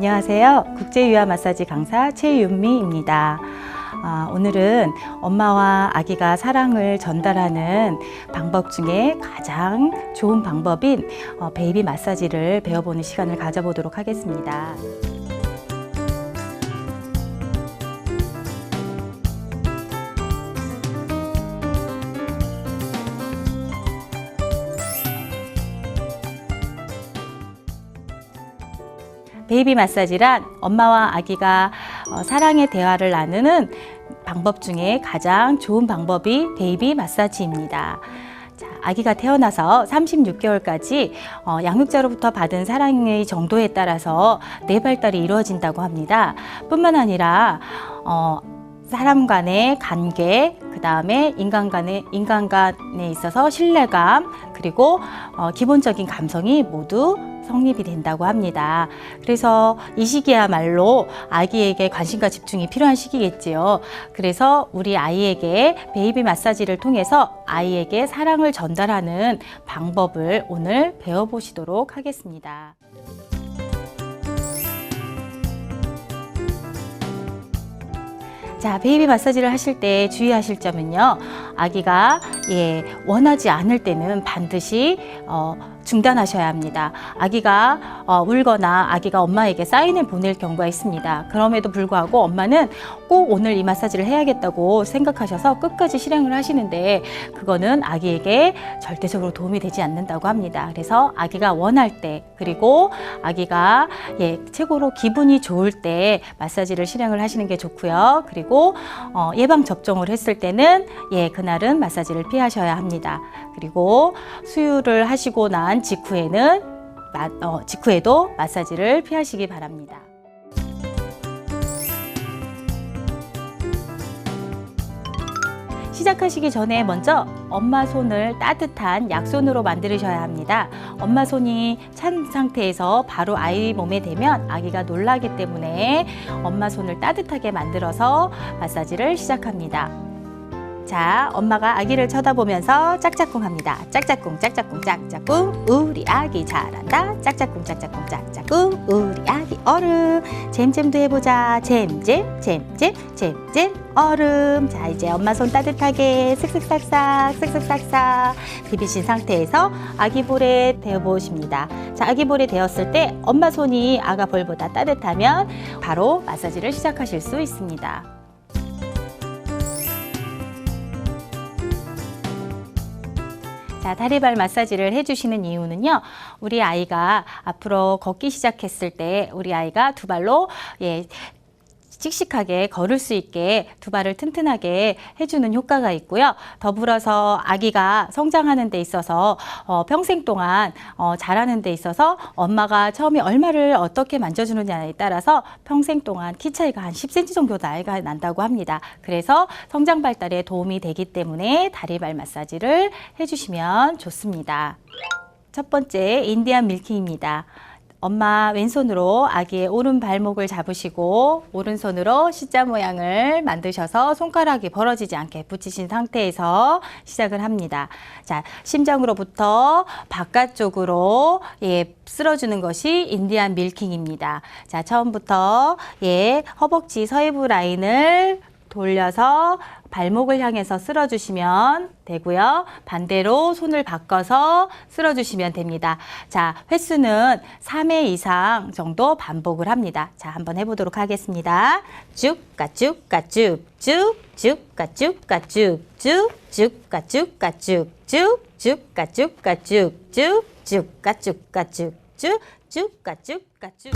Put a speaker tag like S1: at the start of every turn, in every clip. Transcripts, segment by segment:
S1: 안녕하세요. 국제유아 마사지 강사 최윤미입니다. 오늘은 엄마와 아기가 사랑을 전달하는 방법 중에 가장 좋은 방법인 베이비 마사지를 배워보는 시간을 가져보도록 하겠습니다. 베이비 마사지란 엄마와 아기가 사랑의 대화를 나누는 방법 중에 가장 좋은 방법이 베이비 마사지입니다. 자, 아기가 태어나서 36개월까지 양육자로부터 받은 사랑의 정도에 따라서 뇌 발달이 이루어진다고 합니다. 뿐만 아니라 사람 간의 관계, 그 다음에 인간 간에 있어서 신뢰감, 그리고 기본적인 감성이 모두 성립이 된다고 합니다. 그래서 이 시기야말로 아기에게 관심과 집중이 필요한 시기겠지요. 그래서 우리 아이에게 베이비 마사지를 통해서 아이에게 사랑을 전달하는 방법을 오늘 배워보시도록 하겠습니다. 자, 베이비 마사지를 하실 때 주의하실 점은요. 아기가 원하지 않을 때는 반드시 중단하셔야 합니다. 아기가 울거나 아기가 엄마에게 사인을 보낼 경우가 있습니다. 그럼에도 불구하고 엄마는 꼭 오늘 이 마사지를 해야겠다고 생각하셔서 끝까지 실행을 하시는데 그거는 아기에게 절대적으로 도움이 되지 않는다고 합니다. 그래서 아기가 원할 때, 그리고 아기가 최고로 기분이 좋을 때 마사지를 실행을 하시는 게 좋고요. 그리고 예방 접종을 했을 때는 그날은 마사지를 피하셔야 합니다. 그리고 수유를 하시고 난 직후에도 마사지를 피하시기 바랍니다. 시작하시기 전에 먼저 엄마 손을 따뜻한 약손으로 만드셔야 합니다. 엄마 손이 찬 상태에서 바로 아이 몸에 대면 아기가 놀라기 때문에 엄마 손을 따뜻하게 만들어서 마사지를 시작합니다. 자, 엄마가 아기를 쳐다보면서 짝짝꿍 합니다. 짝짝꿍, 짝짝꿍, 짝짝꿍. 우리 아기 잘한다. 짝짝꿍, 짝짝꿍, 짝짝꿍. 우리 아기 얼음. 잼잼도 해보자. 잼잼, 잼잼, 잼잼, 얼음. 자, 이제 엄마 손 따뜻하게 슥슥싹싹, 슥슥싹싹 비비신 상태에서 아기 볼에 대어보십니다. 자, 아기 볼에 대었을 때 엄마 손이 아가 볼보다 따뜻하면 바로 마사지를 시작하실 수 있습니다. 자, 다리발 마사지를 해주시는 이유는요. 우리 아이가 앞으로 걷기 시작했을 때 우리 아이가 두 발로 씩씩하게 걸을 수 있게 두 발을 튼튼하게 해주는 효과가 있고요. 더불어서 아기가 성장하는 데 있어서 평생 동안 자라는 데 있어서 엄마가 처음에 얼마를 어떻게 만져주느냐에 따라서 평생 동안 키 차이가 한 10cm 정도 나이가 난다고 합니다. 그래서 성장 발달에 도움이 되기 때문에 다리발 마사지를 해주시면 좋습니다. 첫 번째, 인디안 밀킹입니다. 엄마 왼손으로 아기의 오른 발목을 잡으시고 오른손으로 C자 모양을 만드셔서 손가락이 벌어지지 않게 붙이신 상태에서 시작을 합니다. 자, 심장으로부터 바깥쪽으로 쓸어주는 것이 인디안 밀킹입니다. 자, 처음부터 허벅지 서해부 라인을 돌려서 발목을 향해서 쓸어주시면 되고요. 반대로 손을 바꿔서 쓸어주시면 됩니다. 자, 횟수는 3회 이상 정도 반복을 합니다. 자, 한번 해보도록 하겠습니다. 쭉까쭉까쭉 쭉 쭉까쭉까쭉 쭉 쭉까쭉까쭉 쭉 쭉까쭉까쭉 쭉 쭉까쭉까쭉 쭉 쭉까쭉까쭉.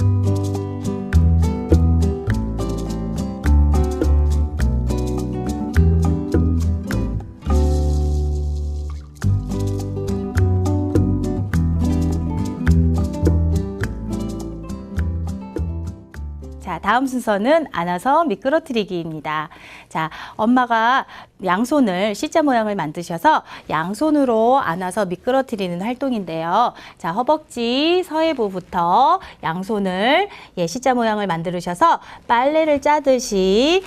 S1: 자, 다음 순서는 안아서 미끄러뜨리기입니다. 자, 엄마가 양손을 C자 모양을 만드셔서 양손으로 안아서 미끄러뜨리는 활동인데요. 자, 허벅지 서해부부터 양손을 C자 모양을 만들으셔서 빨래를 짜듯이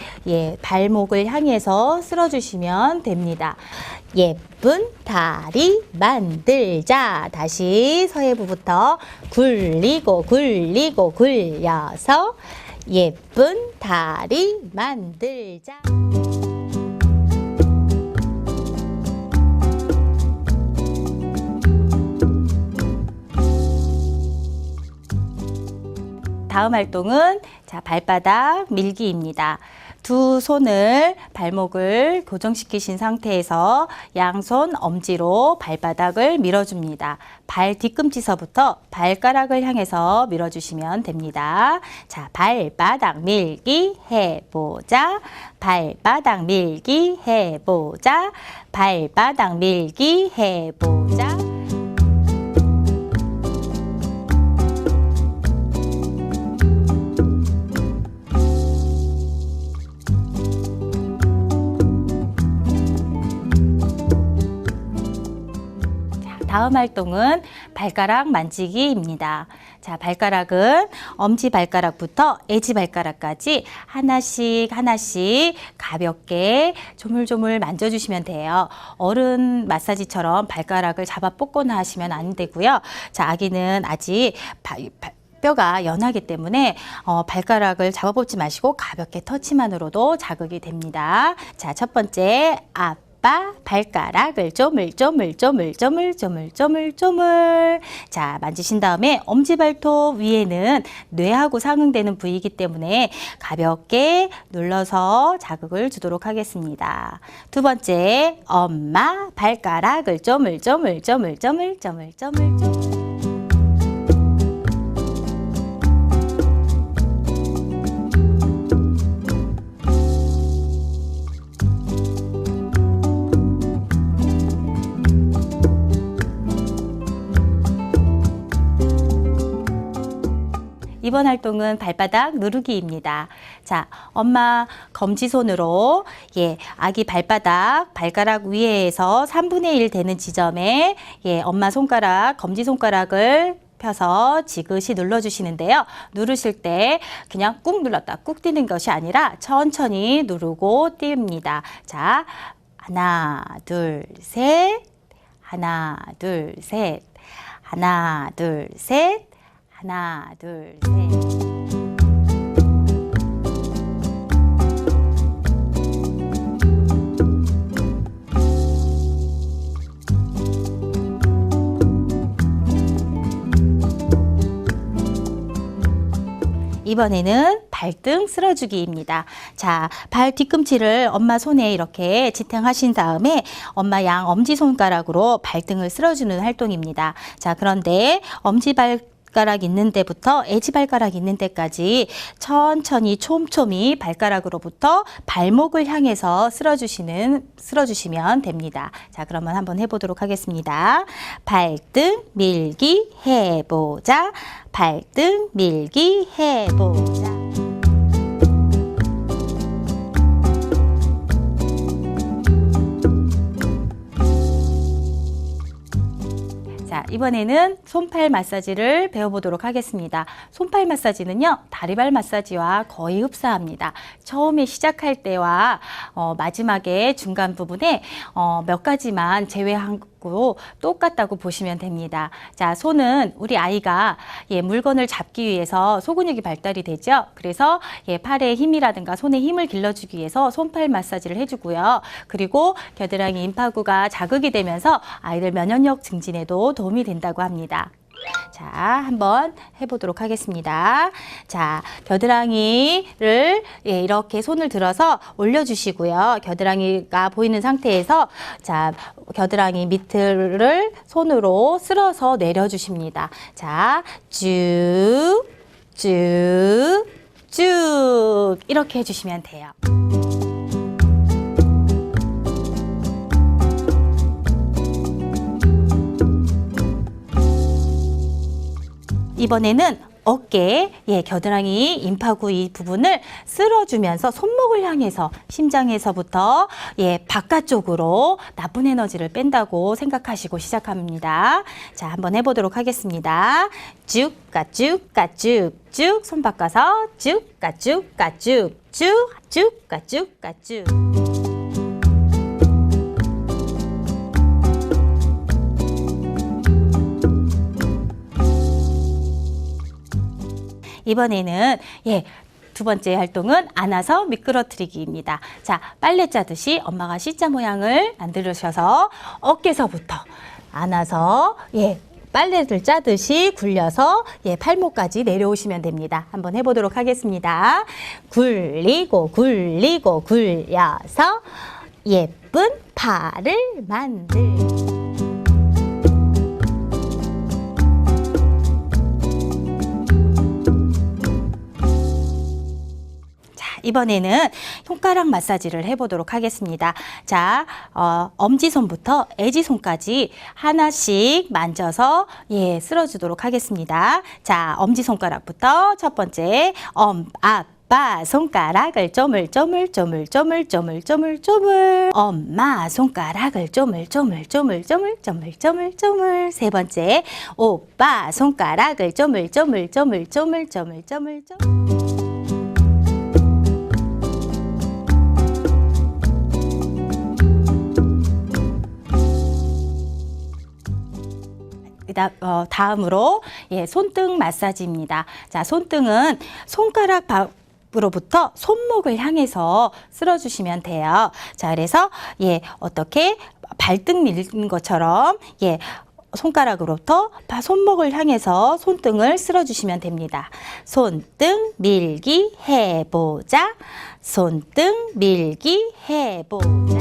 S1: 발목을 향해서 쓸어주시면 됩니다. 예쁜 다리 만들자. 다시 서해부부터 굴리고 굴리고 굴려서 예쁜 다리 만들자. 다음 활동은 발바닥 밀기입니다. 두 손을 발목을 고정시키신 상태에서 양손 엄지로 발바닥을 밀어줍니다. 발 뒤꿈치서부터 발가락을 향해서 밀어주시면 됩니다. 자, 발바닥 밀기 해보자. 발바닥 밀기 해보자. 발바닥 밀기 해보자. 다음 활동은 발가락 만지기입니다. 자, 발가락은 엄지 발가락부터 애지 발가락까지 하나씩 가볍게 조물조물 만져주시면 돼요. 어른 마사지처럼 발가락을 잡아 뽑거나 하시면 안 되고요. 자, 아기는 아직 뼈가 연하기 때문에 발가락을 잡아 뽑지 마시고 가볍게 터치만으로도 자극이 됩니다. 자, 첫 번째 발가락을 쪼물쪼물쪼물쪼물쪼물쪼물. 자, 만지신 다음에 엄지발톱 위에는 뇌하고 상응되는 부위이기 때문에 가볍게 눌러서 자극을 주도록 하겠습니다. 두 번째, 엄마 발가락을 쪼물쪼물쪼물쪼물쪼물쪼물. 이번 활동은 발바닥 누르기입니다. 자, 엄마 검지손으로 아기 발가락 위에서 3분의 1 되는 지점에 엄마 손가락, 검지손가락을 펴서 지그시 눌러주시는데요. 누르실 때 그냥 꾹 눌렀다 꾹 띄는 것이 아니라 천천히 누르고 띄웁니다. 자, 하나, 둘, 셋, 하나, 둘, 셋, 하나, 둘, 셋, 하나, 둘, 셋. 이번에는 발등 쓸어주기입니다. 자, 발 뒤꿈치를 엄마 손에 이렇게 지탱하신 다음에 엄마 양 엄지손가락으로 발등을 쓸어주는 활동입니다. 자, 그런데 엄지발가락 있는 데부터 애지발가락 있는 데까지 천천히 촘촘히 발가락으로부터 발목을 향해서 쓸어주시면 됩니다. 자, 그러면 한번 해보도록 하겠습니다. 발등 밀기 해보자. 발등 밀기 해보자. 자, 이번에는 손팔 마사지를 배워보도록 하겠습니다. 손팔 마사지는요, 다리발 마사지와 거의 흡사합니다. 처음에 시작할 때와 마지막에 중간 부분에 몇 가지만 제외하고 똑같다고 보시면 됩니다. 자, 손은 우리 아이가 물건을 잡기 위해서 소근육이 발달이 되죠. 그래서 팔의 힘이라든가 손의 힘을 길러주기 위해서 손팔 마사지를 해주고요. 그리고 겨드랑이 임파구가 자극이 되면서 아이들 면역력 증진에도 도움이 된다고 합니다. 자, 한번 해보도록 하겠습니다. 자, 겨드랑이를 이렇게 손을 들어서 올려주시고요. 겨드랑이가 보이는 상태에서 자, 겨드랑이 밑을 손으로 쓸어서 내려주십니다. 자, 쭉, 쭉, 쭉 이렇게 해주시면 돼요. 이번에는 어깨, 겨드랑이, 임파구 이 부분을 쓸어주면서 손목을 향해서 심장에서부터 바깥쪽으로 나쁜 에너지를 뺀다고 생각하시고 시작합니다. 자, 한번 해보도록 하겠습니다. 쭉, 가쭉, 가쭉, 쭉, 손 바꿔서 쭉, 가쭉, 가쭉, 쭉, 쭉, 가쭉, 가쭉. 이번에는 두 번째 활동은 안아서 미끄러뜨리기입니다. 자, 빨래 짜듯이 엄마가 C자 모양을 만들으셔서 어깨서부터 안아서 빨래를 짜듯이 굴려서 팔목까지 내려오시면 됩니다. 한번 해보도록 하겠습니다. 굴리고 굴리고 굴려서 예쁜 팔을 만들. 이번에는 손가락 마사지를 해보도록 하겠습니다. 자, 엄지손부터 애지손까지 하나씩 만져서 쓸어주도록 하겠습니다. 자, 엄지손가락부터 첫 번째 아빠 손가락을 쪼물쪼물 엄마 손가락을 쪼물 세 번째 오빠 손가락을 쪼물 다음으로 손등 마사지입니다. 자, 손등은 손가락으로부터 손목을 향해서 쓸어주시면 돼요. 자, 그래서 어떻게 발등 밀는 것처럼 손가락으로부터 손목을 향해서 손등을 쓸어주시면 됩니다. 손등 밀기 해보자. 손등 밀기 해보자.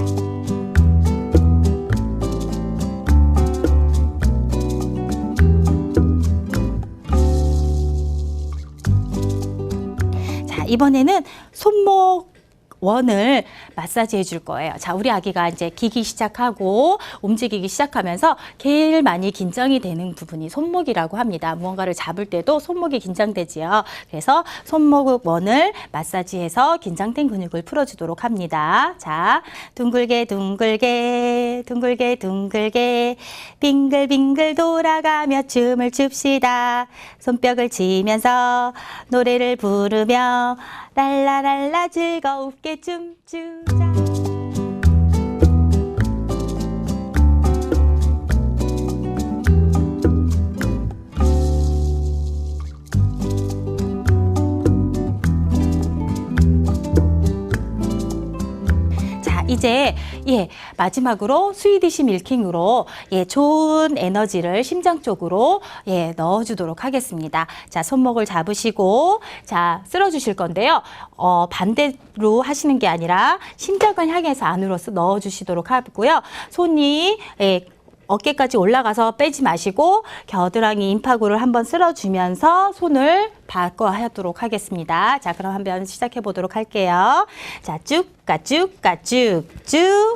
S1: 이번에는 손목 원을 마사지 해줄 거예요. 자, 우리 아기가 이제 기기 시작하고 움직이기 시작하면서 제일 많이 긴장이 되는 부분이 손목이라고 합니다. 무언가를 잡을 때도 손목이 긴장되지요. 그래서 손목 원을 마사지해서 긴장된 근육을 풀어주도록 합니다. 자, 둥글게 둥글게 둥글게 둥글게 빙글빙글 돌아가며 춤을 춥시다. 손뼉을 치면서 노래를 부르며 랄라랄라 즐겁게 춤추자. 이제 마지막으로 스위디시 밀킹으로 좋은 에너지를 심장 쪽으로 넣어주도록 하겠습니다. 자, 손목을 잡으시고 자, 쓸어주실 건데요. 반대로 하시는 게 아니라 심장을 향해서 안으로 넣어주시도록 하고요. 손이 어깨까지 올라가서 빼지 마시고 겨드랑이 임파구를 한번 쓸어주면서 손을 바꿔하도록 하겠습니다. 자, 그럼 한번 시작해 보도록 할게요. 자, 쭉가쭉가쭉쭉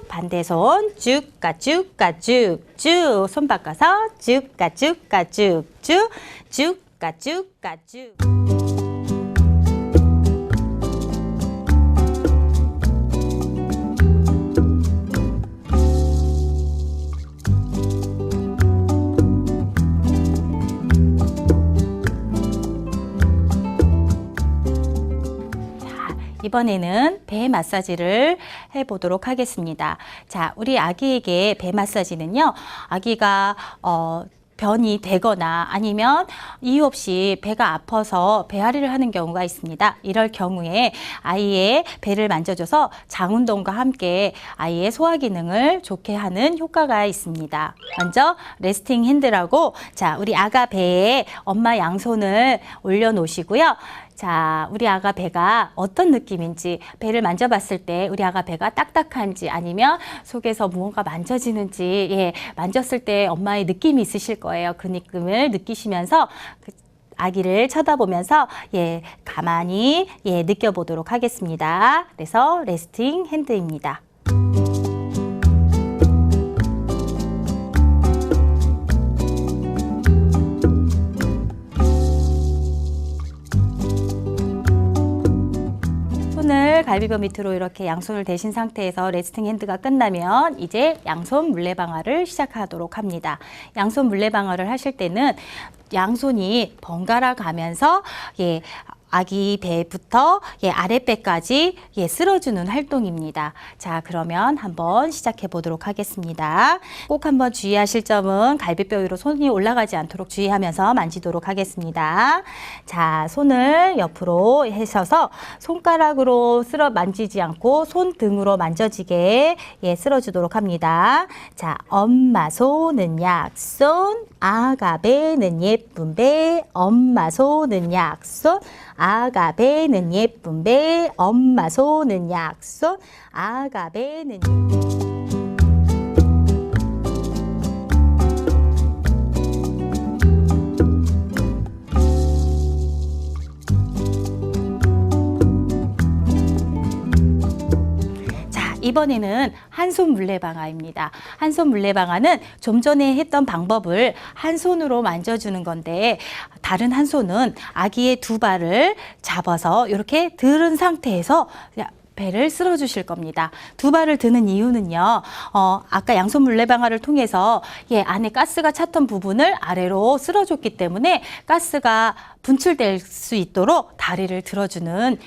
S1: 반대손 쭉가쭉가쭉쭉 손 바꿔서 쭉가쭉가쭉쭉 쭉가쭉가쭉. 이번에는 배 마사지를 해보도록 하겠습니다. 자, 우리 아기에게 배 마사지는요, 아기가 변이 되거나 아니면 이유 없이 배가 아파서 배앓이를 하는 경우가 있습니다. 이럴 경우에 아이의 배를 만져줘서 장 운동과 함께 아이의 소화 기능을 좋게 하는 효과가 있습니다. 먼저 레스팅 핸드라고, 자, 우리 아가 배에 엄마 양손을 올려놓으시고요. 자, 우리 아가 배가 어떤 느낌인지, 배를 만져봤을 때 우리 아가 배가 딱딱한지 아니면 속에서 무언가 만져지는지, 만졌을 때 엄마의 느낌이 있으실 거예요. 그 느낌을 느끼시면서 아기를 쳐다보면서 가만히 느껴보도록 하겠습니다. 그래서 레스팅 핸드입니다. 갈비뼈 밑으로 이렇게 양손을 대신 상태에서 레스팅 핸드가 끝나면 이제 양손 물레방아를 시작하도록 합니다. 양손 물레방아를 하실 때는 양손이 번갈아 가면서 아기 배부터 아랫배까지 쓸어주는 활동입니다. 자, 그러면 한번 시작해 보도록 하겠습니다. 꼭 한번 주의하실 점은 갈비뼈 위로 손이 올라가지 않도록 주의하면서 만지도록 하겠습니다. 자, 손을 옆으로 해셔서 손가락으로 만지지 않고 손등으로 만져지게 쓸어주도록 합니다. 자, 엄마 손은 약손, 아가 배는 예쁜 배, 엄마 손은 약손, 아가 배는 예쁜 배, 엄마 손은 약손, 아가 배는 이번에는 한 손 물레방아입니다. 한 손 물레방아는 좀 전에 했던 방법을 한 손으로 만져주는 건데 다른 한 손은 아기의 두 발을 잡아서 이렇게 들은 상태에서 배를 쓸어 주실 겁니다. 두 발을 드는 이유는요. 아까 양손 물레방아를 통해서 안에 가스가 찼던 부분을 아래로 쓸어 줬기 때문에 가스가 분출될 수 있도록 다리를 들어주는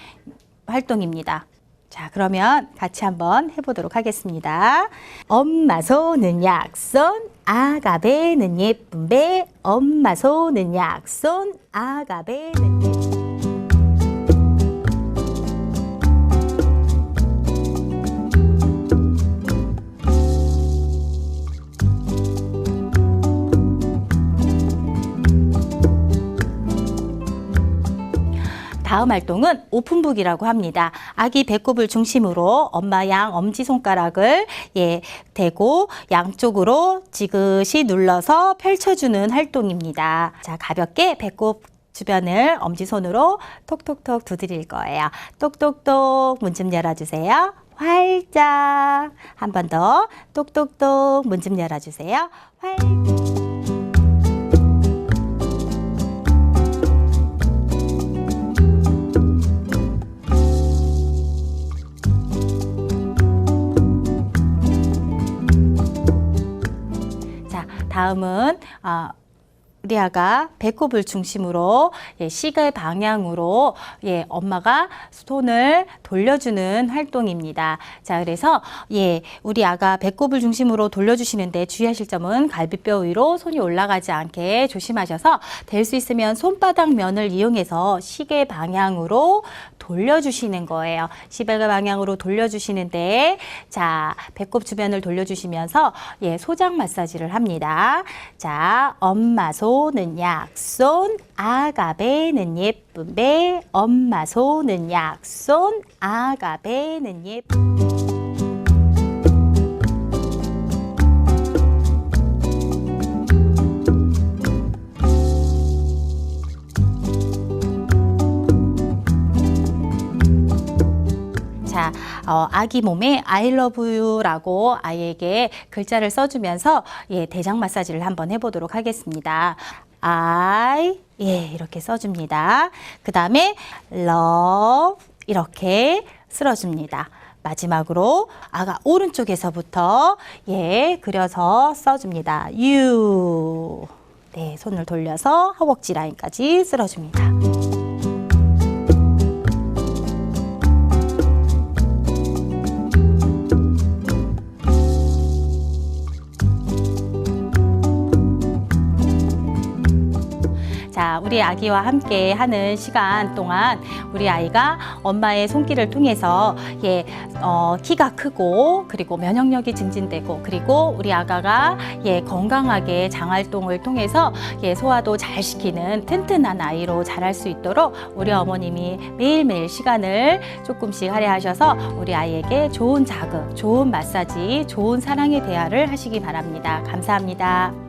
S1: 활동입니다. 자, 그러면 같이 한번 해보도록 하겠습니다. 엄마 손은 약손, 아가 배는 예쁜 배, 엄마 손은 약손, 아가 배는 예쁜 배. 다음 활동은 오픈북이라고 합니다. 아기 배꼽을 중심으로 엄마 양 엄지손가락을 대고 양쪽으로 지그시 눌러서 펼쳐주는 활동입니다. 자, 가볍게 배꼽 주변을 엄지손으로 톡톡톡 두드릴 거예요. 똑똑똑 문 좀 열어주세요. 활짝. 한 번 더 똑똑똑 문 좀 열어주세요. 활짝. 다음은 우리 아가 배꼽을 중심으로 시계 방향으로 엄마가 손을 돌려주는 활동입니다. 자, 그래서 우리 아가 배꼽을 중심으로 돌려주시는데 주의하실 점은 갈비뼈 위로 손이 올라가지 않게 조심하셔서 될 수 있으면 손바닥 면을 이용해서 시계 방향으로 돌려주시는 거예요. 시계 방향으로 돌려주시는데 자, 배꼽 주변을 돌려주시면서 소장 마사지를 합니다. 자, 엄마 손은 약손, 아가 배는 예쁜 배, 엄마 손은 약손, 아가 배는 예쁜 배. 자, 아기 몸에 I love you라고 아이에게 글자를 써주면서 대장 마사지를 한번 해보도록 하겠습니다. I 이렇게 써줍니다. 그 다음에 love 이렇게 쓸어줍니다. 마지막으로 아가 오른쪽에서부터 그려서 써줍니다. you 손을 돌려서 허벅지 라인까지 쓸어줍니다. 자, 우리 아기와 함께 하는 시간 동안 우리 아이가 엄마의 손길을 통해서 키가 크고 그리고 면역력이 증진되고 그리고 우리 아가가 건강하게 장활동을 통해서 소화도 잘 시키는 튼튼한 아이로 자랄 수 있도록 우리 어머님이 매일매일 시간을 조금씩 할애하셔서 우리 아이에게 좋은 자극, 좋은 마사지, 좋은 사랑의 대화를 하시기 바랍니다. 감사합니다.